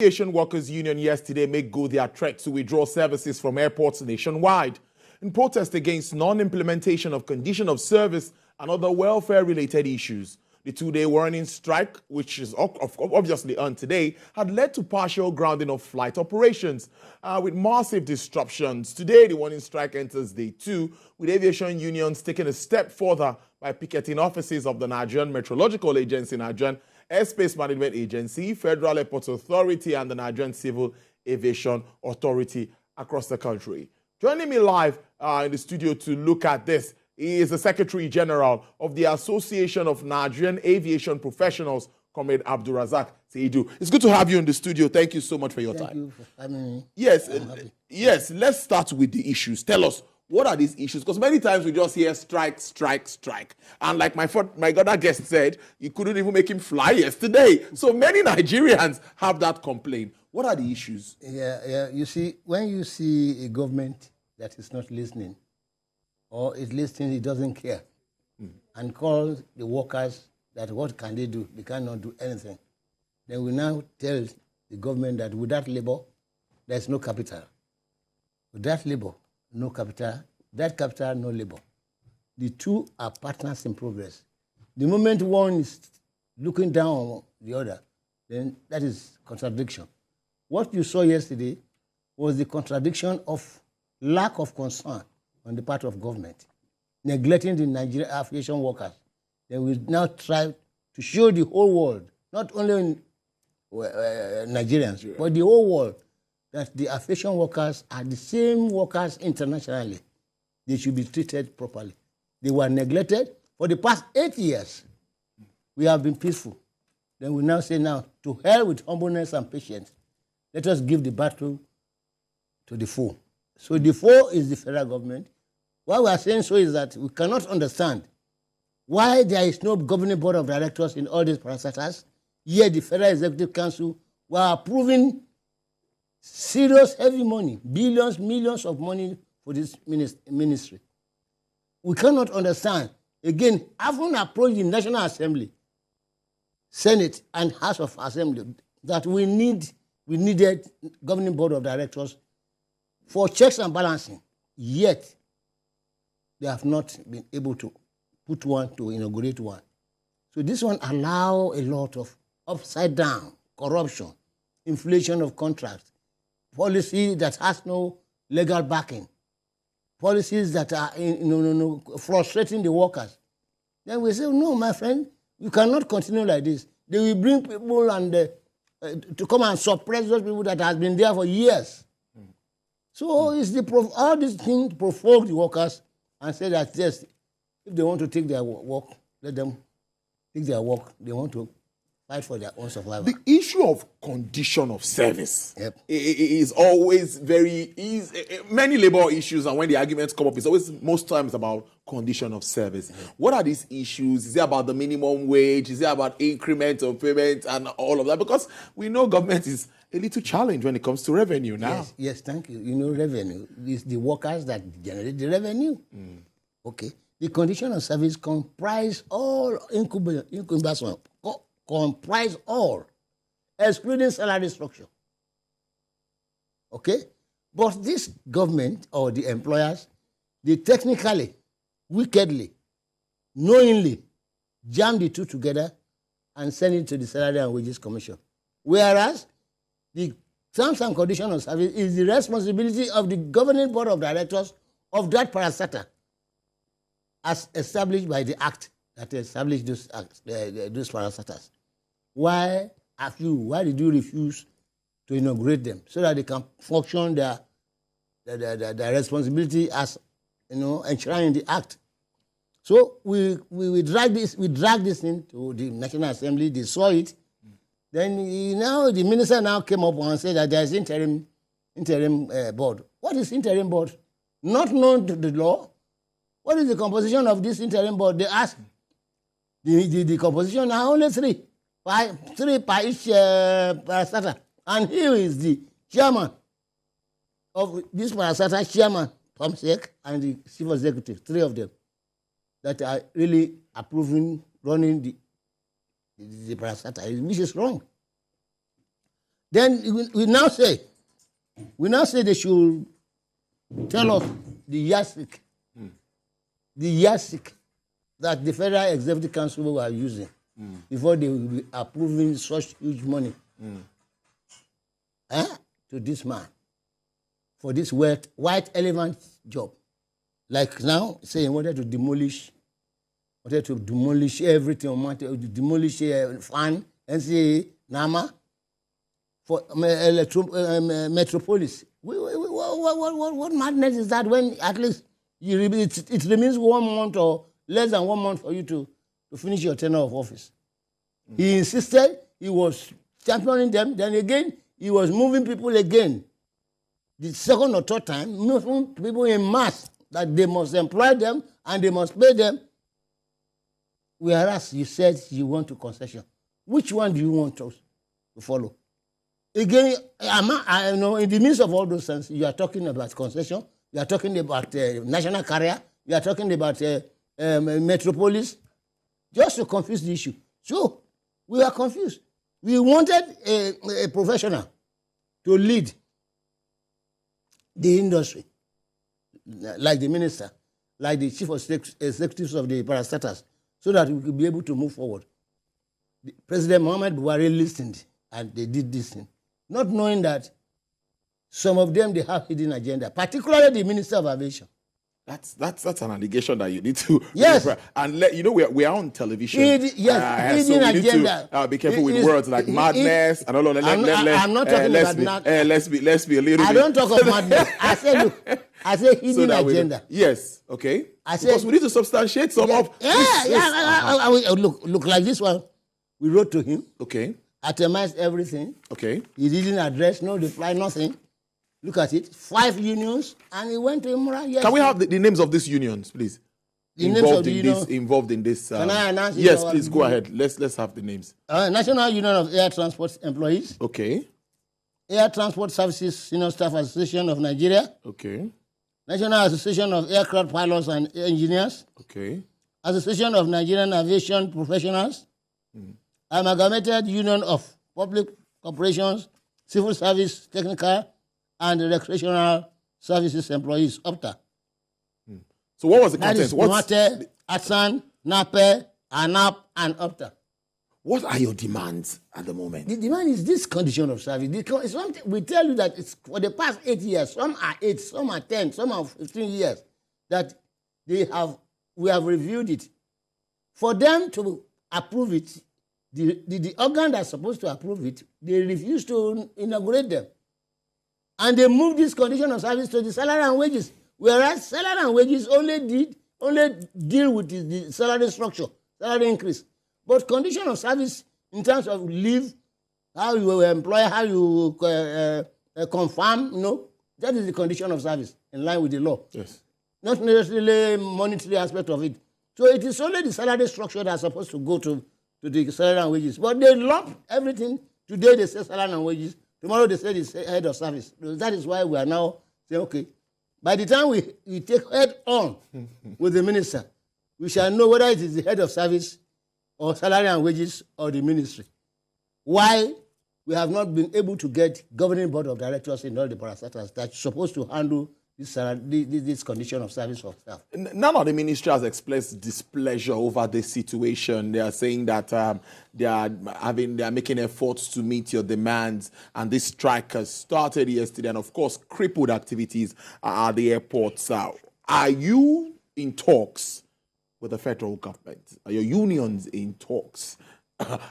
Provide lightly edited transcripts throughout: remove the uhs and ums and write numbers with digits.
Aviation Workers Union yesterday made good their threat to withdraw services from airports nationwide in protest against non-implementation of condition of service and other welfare-related issues. The two-day warning strike, which is obviously on today, had led to partial grounding of flight operations with massive disruptions. Today, the warning strike enters day 2, with aviation unions taking a step further by picketing offices of the Nigerian Meteorological Agency, Nigerian Airspace Management Agency, Federal Airports Authority, and the Nigerian Civil Aviation Authority across the country. Joining me live in the studio to look at this is the Secretary General of the Association of Nigerian Aviation Professionals, Comrade Abdulrasaq Saidu. It's good to have you in the studio. Thank you so much for your time. Thank you for having me. Yes, let's start with the issues. Tell us, what are these issues? Because many times we just hear strike, strike, strike. And like my other guest said, you couldn't even make him fly yesterday. So many Nigerians have that complaint. What are the issues? Yeah. You see, when you see a government that is not listening, or is listening, it doesn't care, and call the workers that what can they do? They cannot do anything. Then we now tell the government that without labor, there's no capital. Without labor, no capital. That capital, no labor. The two are partners in progress. The moment one is looking down on the other, then that is contradiction. What you saw yesterday was the contradiction of lack of concern on the part of government, neglecting the Nigerian aviation workers. Then we now try to show the whole world, not only Nigerians, but the whole world, that the aviation workers are the same workers internationally. They should be treated properly. They were neglected. For the past 8 years, we have been peaceful. Then we now say, now, to hell with humbleness and patience. Let us give the battle to the foe. So the foe is the federal government. Why we are saying so is that we cannot understand why there is no governing board of directors in all these parastatals, yet the Federal Executive Council were approving serious, heavy money, billions, millions of money for this ministry. We cannot understand. Again, having approached the National Assembly, Senate, and House of Assembly, that we needed governing board of directors for checks and balancing, yet they have not been able to put one, to inaugurate one. So this one allows a lot of upside down, corruption, inflation of contracts, policy that has no legal backing, policies that are frustrating the workers. Then we say, no, my friend, you cannot continue like this. They will bring people and to come and suppress those people that have been there for years. So it's all these things provoke the workers and say that, yes, if they want to take their work, let them take their work. They want to fight for their own survival. The issue of condition of service is always very easy. Many labor issues, and when the arguments come up, it's always most times about condition of service. What are these issues? Is it about the minimum wage? Is it about increment of payment and all of that? Because we know government is a little challenge when it comes to revenue now. Yes, thank you. You know, revenue is the workers that generate the revenue. Okay. The condition of service comprise all incubation, comprise all, excluding salary structure. Okay? But this government or the employers, they technically, wickedly, knowingly jam the two together and send it to the Salary and Wages Commission. Whereas the terms and conditions of service is the responsibility of the governing board of directors of that parastatal, as established by the act that established those parastatals. Why did you refuse to inaugurate them so that they can function their responsibility as enshrined in the act? So we drag this into the National Assembly. They saw it. Then the minister now came up and said that there is interim board. What is interim board? Not known to the law. What is the composition of this interim board? They ask. The composition are only three per each parastatal. And here is the chairman of this parastatal, chairman, Tom Sek, and the chief executive, three of them, that are really approving running the parastatal, which is wrong. Then we now say they should tell us the yardstick that the Federal Executive Council were using before they will be approving such huge money to this man for this white elephant job. Like now, say he wanted to demolish everything, wanted to demolish FAN, NCA, NAMA, for Metropolis. What madness is that when at least it remains 1 month or less than 1 month for you to finish your tenure of office? He insisted, he was championing them, then again, he was moving people again. The second or third time, moving people in mass that they must employ them and they must pay them. Whereas you said you want to concession. Which one do you want us to follow? Again, I know in the midst of all those things, you are talking about concession, you are talking about national carrier, you are talking about Metropolis, just to confuse the issue. So, we are confused. We wanted a professional to lead the industry, like the minister, like the chief of executives of the parastatals, so that we could be able to move forward. President Muhammad Buhari listened, and they did this thing, not knowing that some of them, they have hidden agenda, particularly the Minister of Aviation. That's an allegation that you need to... Yes. And we are on television. Yes, so hidden we need agenda. to be careful with words like madness and all of that. I'm not talking about let's be a little bit... I don't talk of madness. I say hidden agenda. Yes, okay. Because we need to substantiate some of... Look, like this one. We wrote to him. Okay. Atomized everything. Okay. He didn't address, no reply, nothing. Look at it. 5 unions, and he went to Imra. Yes. Can we have the names of these unions, please? Involved in this. Can I announce it? Yes, please go ahead. Let's have the names. National Union of Air Transport Employees. Okay. Air Transport Services Senior Staff Association of Nigeria. Okay. National Association of Aircraft Pilots and Engineers. Okay. Association of Nigerian Aviation Professionals. Amalgamated Union of Public Corporations, Civil Service, Technical, and Recreational Services Employees, OPTA. So what was the content? That is Nwate, Atsan, NAPE, ANAP, and OPTA. What are your demands at the moment? The demand is this condition of service. We tell you that it's for the past 8 years, some are 8, some are 10, some are 15 years, that we have reviewed it. For them to approve it, the organ that's supposed to approve it, they refuse to inaugurate them. And they move this condition of service to the salary and wages, whereas salary and wages only deal with the salary structure, salary increase. But condition of service in terms of leave, how you employ, how you confirm, that is the condition of service in line with the law. Yes. Not necessarily monetary aspect of it. So it is only the salary structure that's supposed to go to the salary and wages. But they lump everything. Today they say salary and wages. Tomorrow they say it's head of service. That is why we are now saying, okay, by the time we take head on with the minister, we shall know whether it is the head of service or salary and wages or the ministry. Why we have not been able to get governing board of directors in all the parastatals that's supposed to handle this condition of service for staff. None of the ministry has expressed displeasure over this situation. They are saying that they are making efforts to meet your demands, and this strike has started yesterday, and of course crippled activities at the airports. Are you in talks with the federal government? Are your unions in talks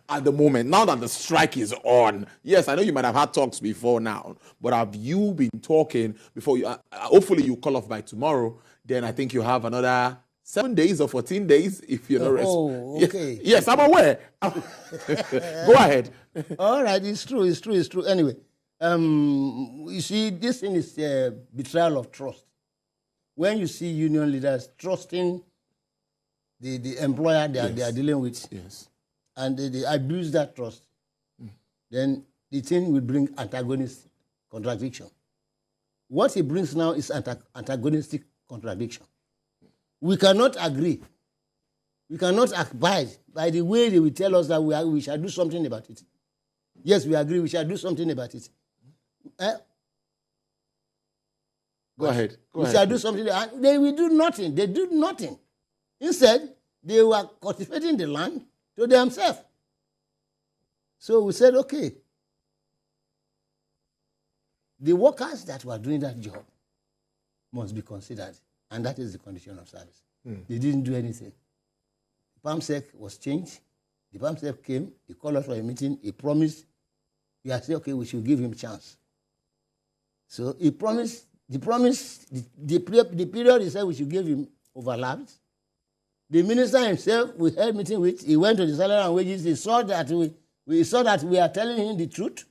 at the moment, now that the strike is on? Yes, I know you might have had talks before now, but have you been talking before you? Hopefully you call off by tomorrow. Then I think you have another 7 days or 14 days if you're not. Oh, okay. Yes, I'm aware. Go ahead. All right, it's true. Anyway, you see, this thing is betrayal of trust. When you see union leaders trusting the employer they are dealing with, yes, and they abuse that trust, then the thing will bring antagonistic contradiction. What it brings now is antagonistic contradiction. We cannot agree. We cannot abide by the way they will tell us that we shall do something about it. Yes, we agree. We shall do something about it. Go ahead. We shall do something. And they will do nothing. They do nothing. Instead, they were cultivating the land to themselves. So we said, okay, the workers that were doing that job must be considered. And that is the condition of service. They didn't do anything. The PAMSEC was changed. The PAMSEC came. He called us for a meeting. He promised. We had said, okay, we should give him a chance. So he promised. The period he said we should give him overlapped. The minister himself, we had meeting with, he went to the salary and wages. He saw that we are telling him the truth.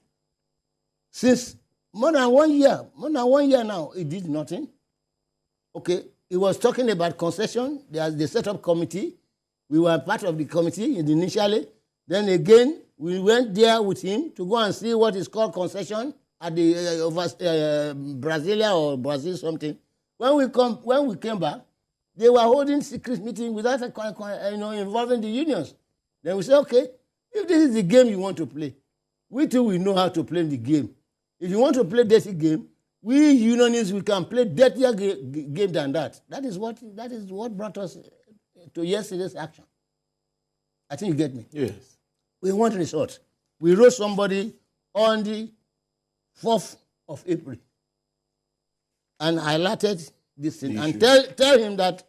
Since more than 1 year now, he did nothing. Okay, he was talking about concession. They set up committee. We were part of the committee initially. Then again, we went there with him to go and see what is called concession at the Brasilia or Brazil something. When we came back, they were holding secret meeting without involving the unions. Then we said, okay, if this is the game you want to play, we too will know how to play the game. If you want to play dirty game, we unionists, we can play dirtier game than that. That is what brought us to yesterday's action. I think you get me. Yes. We want result. We wrote somebody on the 4th of April and highlighted this thing and tell him that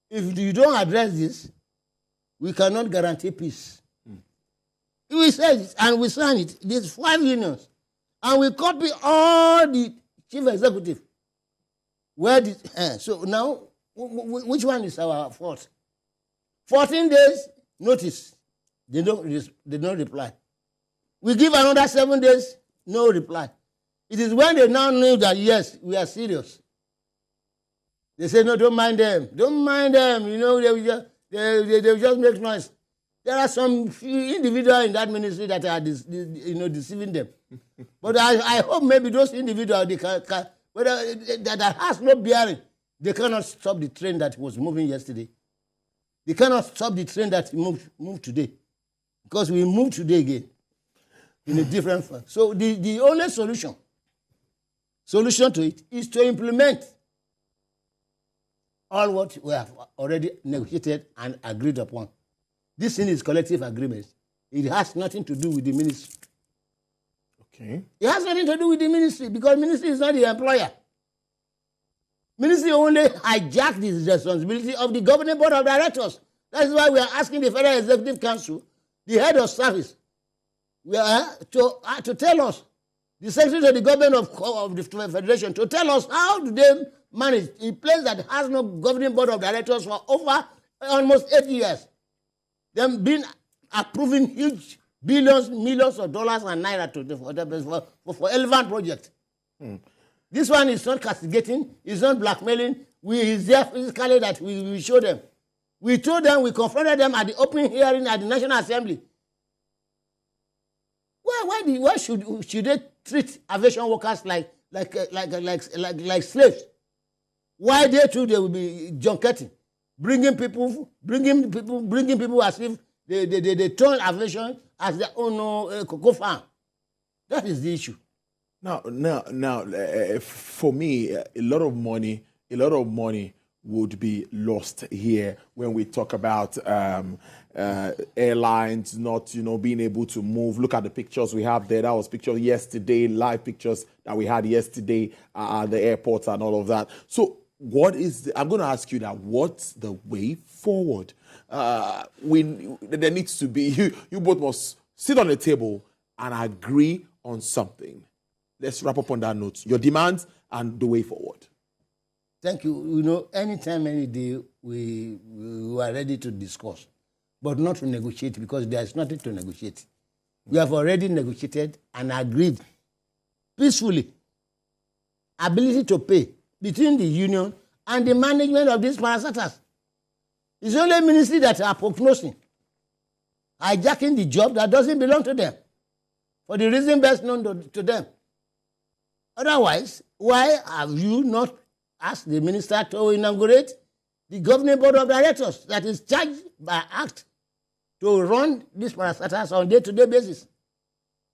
if you don't address this, we cannot guarantee peace. We said it and we signed it. There's 5 unions. And we copy all the chief executive. So now, which one is our fault? 14 days notice. They don't reply. We give another 7 days, no reply. It is when they now knew that, yes, we are serious. They say, no, don't mind them. Don't mind them. You know, they will just make noise. There are some individuals in that ministry that are deceiving them. But I hope maybe those individuals, that has no bearing, they cannot stop the train that was moving yesterday. They cannot stop the train that moved today. Because we moved today again in a different form. So the only solution to it is to implement all what we have already negotiated and agreed upon. This thing is collective agreement. It has nothing to do with the ministry. Okay. It has nothing to do with the ministry because ministry is not the employer. Ministry only hijacked the responsibility of the governing board of directors. That is why we are asking the Federal Executive Council, the head of service, to tell us, the secretary of the government of the federation, to tell us how do they manage a place that has no governing board of directors for over almost 8 years. Them been approving huge millions of dollars and naira for relevant projects. This one is not castigating, it's not blackmailing. It's there physically that we show them. We told them, we confronted them at the opening hearing at the National Assembly. Why should they treat aviation workers like slaves? Why they too they will be junketing, bringing people as if they turn aviation as their own cocoa farm. That is the issue. Now, for me, a lot of money would be lost here when we talk about airlines not, being able to move. Look at the pictures we have there. That was pictures yesterday, live pictures that we had yesterday at the airports and all of that. So I'm going to ask you that, what's the way forward? There needs to be, you both must sit on the table and agree on something. Let's wrap up on that note. Your demands and the way forward. Thank you. Anytime, any day, we are ready to discuss, but not to negotiate because there is nothing to negotiate. We have already negotiated and agreed peacefully ability to pay between the union and the management of these parastatals. It's only ministry that are prognosing, hijacking the job that doesn't belong to them for the reason best known to them. Otherwise, why have you not asked the minister to inaugurate the governing board of directors that is charged by Act to run these parastatals on a day-to-day basis?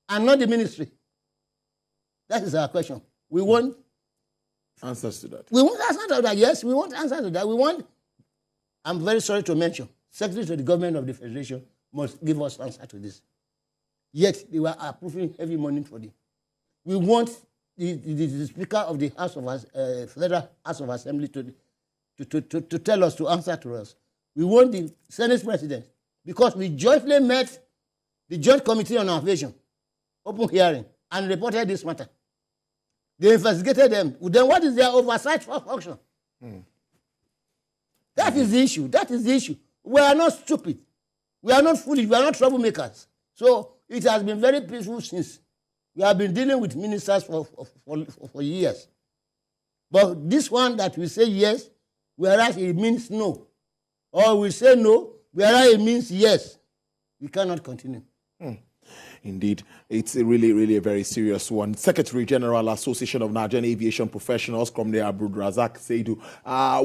and not the ministry? That is our question. We want answers to that. We want answers to that. Yes, we want answers to that. We want, I'm very sorry to mention, Secretary to the Government of the Federation must give us answer to this. Yet they were approving heavy money for it. We want the Speaker of the House of Federal House of Assembly to tell us, to answer to us. We want the Senate President, because we jointly met the Joint Committee on Aviation, open hearing, and reported this matter. They investigated them. Then what is their oversight function? That is the issue. That is the issue. We are not stupid. We are not foolish. We are not troublemakers. So it has been very peaceful since. We have been dealing with ministers for years. But this one that we say yes, whereas it means no. Or we say no, whereas it means yes. We cannot continue. Indeed, it's really a very serious one. Secretary General, Association of Nigerian Aviation Professionals, Comrade Abdulrasaq Saidu,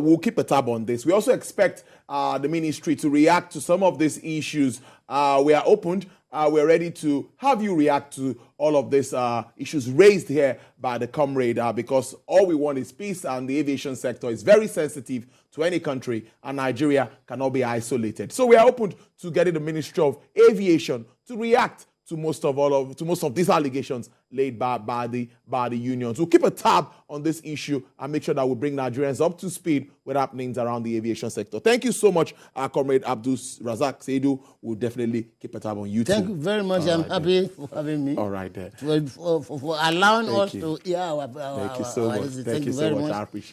will keep a tab on this. We also expect the ministry to react to some of these issues. We are opened. We're ready to have you react to all of these issues raised here by the comrade, because all we want is peace, and the aviation sector is very sensitive to any country, and Nigeria cannot be isolated. So we are open to getting the Ministry of Aviation to react to most of these allegations laid by the unions. We'll keep a tab on this issue and make sure that we bring Nigerians up to speed with happenings around the aviation sector. Thank you so much, Comrade Abdulrasaq Saidu. We'll definitely keep a tab on you. Thank you very much. I'm happy for having me. All right, there. For allowing us to hear our Thank you so much. Thank you so much. I appreciate it.